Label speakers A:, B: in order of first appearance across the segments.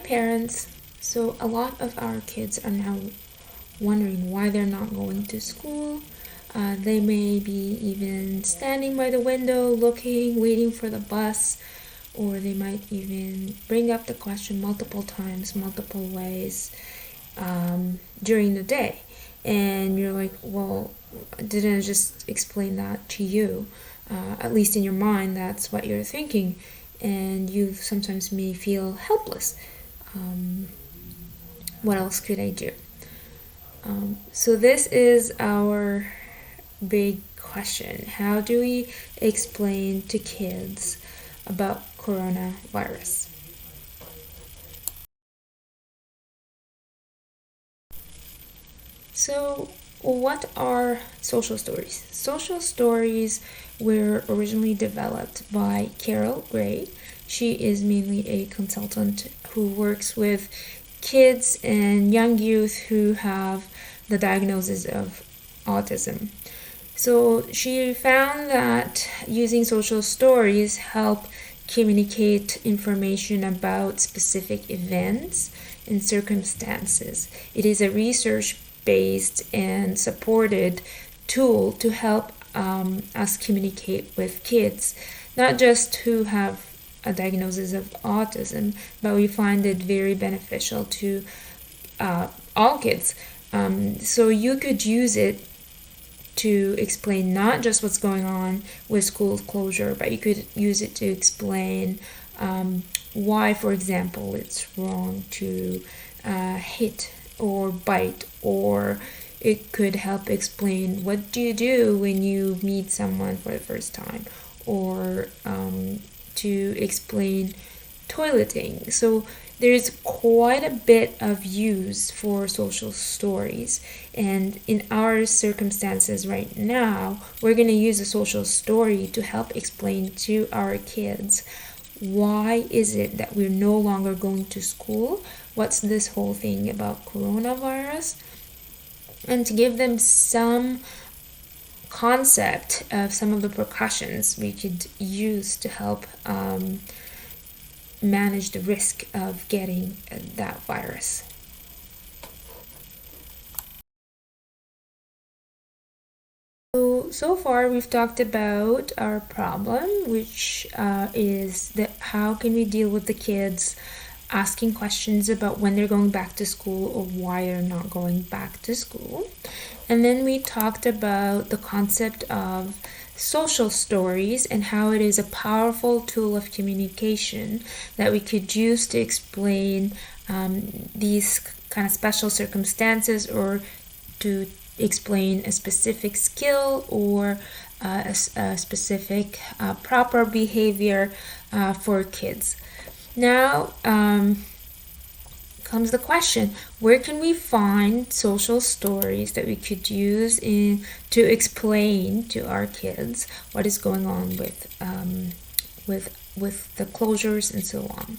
A: parents. So a lot of our kids are now wondering why they're not going to school. They may be even standing by the window, looking, waiting for the bus, or they might even bring up the question multiple times, multiple ways during the day. And you're like, well, didn't I just explain that to you? At least in your mind, that's what you're thinking. And you sometimes may feel helpless. What else could I do? So this is our big question. How do we explain to kids about coronavirus? So what are social stories? Social stories were originally developed by Carol Gray. She is mainly a consultant who works with kids and young youth who have the diagnosis of autism. So she found that using social stories help communicate information about specific events and circumstances. It is a research-based and supported tool to help us communicate with kids, not just who have a diagnosis of autism, but we find it very beneficial to all kids. So you could use it to explain not just what's going on with school closure, but you could use it to explain why, for example, it's wrong to hit or bite, or it could help explain what do you do when you meet someone for the first time, or to explain toileting. So there's quite a bit of use for social stories, and in our circumstances right now, we're going to use a social story to help explain to our kids why is it that we're no longer going to school, what's this whole thing about coronavirus, and to give them some concept of some of the precautions we could use to help manage the risk of getting that virus. So far we've talked about our problem, which is that how can we deal with the kids asking questions about when they're going back to school or why they're not going back to school. And then we talked about the concept of social stories and how it is a powerful tool of communication that we could use to explain these kind of special circumstances, or to explain a specific skill or a specific proper behavior for kids. Now comes the question, where can we find social stories that we could use to explain to our kids what is going on with the closures and so on.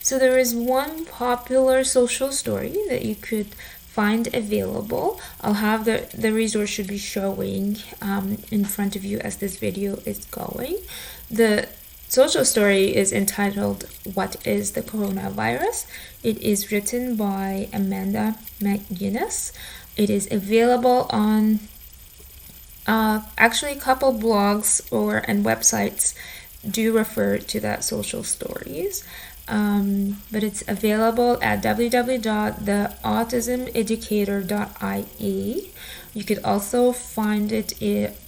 A: So there is one popular social story that you could find available. I'll have the resource should be showing in front of you as this video is going. The social story is entitled What is the Coronavirus? It is written by Amanda McGuinness. It is available on actually a couple blogs and websites do refer to that social stories. But it's available at www.theautismeducator.ie. You could also find it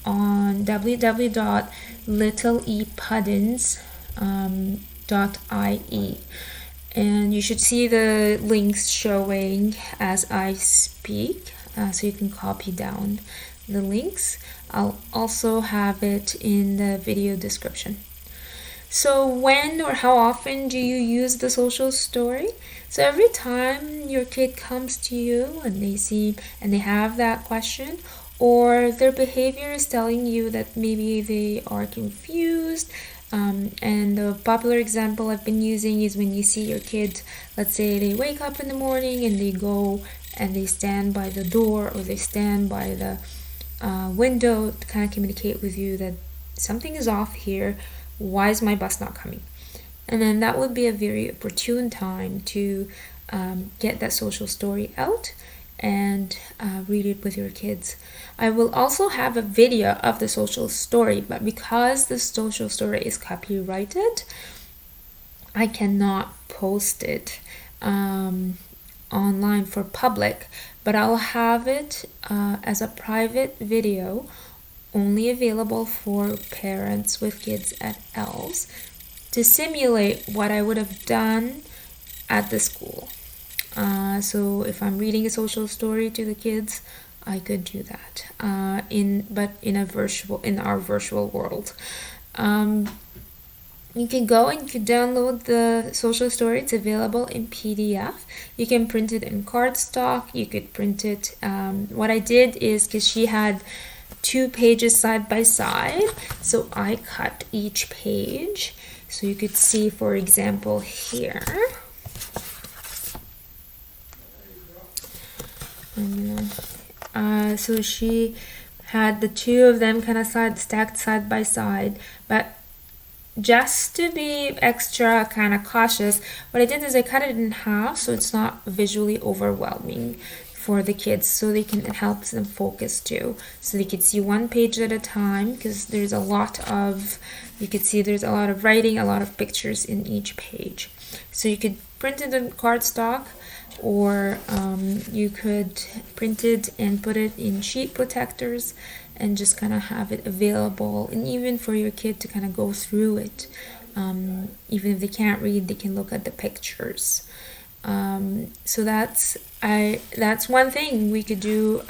A: on www.littleepuddins.ie. And you should see the links showing as I speak, so you can copy down the links. I'll also have it in the video description. So when or how often do you use the social story? So every time your kid comes to you and they have that question, or their behavior is telling you that maybe they are confused, and the popular example I've been using is when you see your kid, let's say they wake up in the morning and they go and they stand by the door or they stand by the window to kind of communicate with you that something is off here. Why is my bus not coming? And then that would be a very opportune time to get that social story out and read it with your kids. I will also have a video of the social story, but because the social story is copyrighted, I cannot post it online for public, but I'll have it as a private video only available for parents with kids at Elves to simulate what I would have done at the school. So if I'm reading a social story to the kids, I could do that in our virtual world. You can go and you can download the social story. It's available in PDF. You can print it in cardstock. You could print it. What I did is, because she had 2 pages side by side, so I cut each page. So you could see, for example, here. So she had the 2 of them kind of stacked side by side, but just to be extra kind of cautious, what I did is I cut it in half so it's not visually overwhelming for the kids, so it helps them focus too, so they can see 1 page at a time, because there's a lot of writing, a lot of pictures in each page. So you could print it in cardstock, or you could print it and put it in sheet protectors and just kind of have it available, and even for your kid to kind of go through it. Even if they can't read, they can look at the pictures. So that's one thing we could do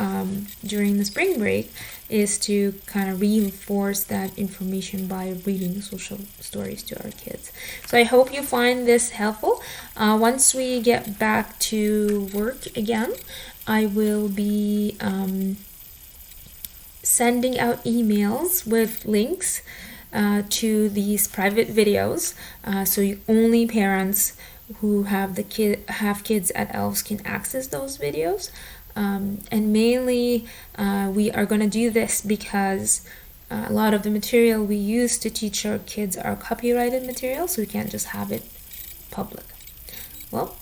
A: during the spring break, is to kind of reinforce that information by reading social stories to our kids. So I hope you find this helpful. Once we get back to work again, I will be sending out emails with links to these private videos, so only parents who have kids at Elves can access those videos. And mainly we are going to do this because a lot of the material we use to teach our kids are copyrighted material, so we can't just have it public. Well,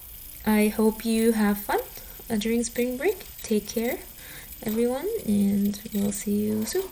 A: I hope you have fun during spring break. Take care, everyone, and we'll see you soon.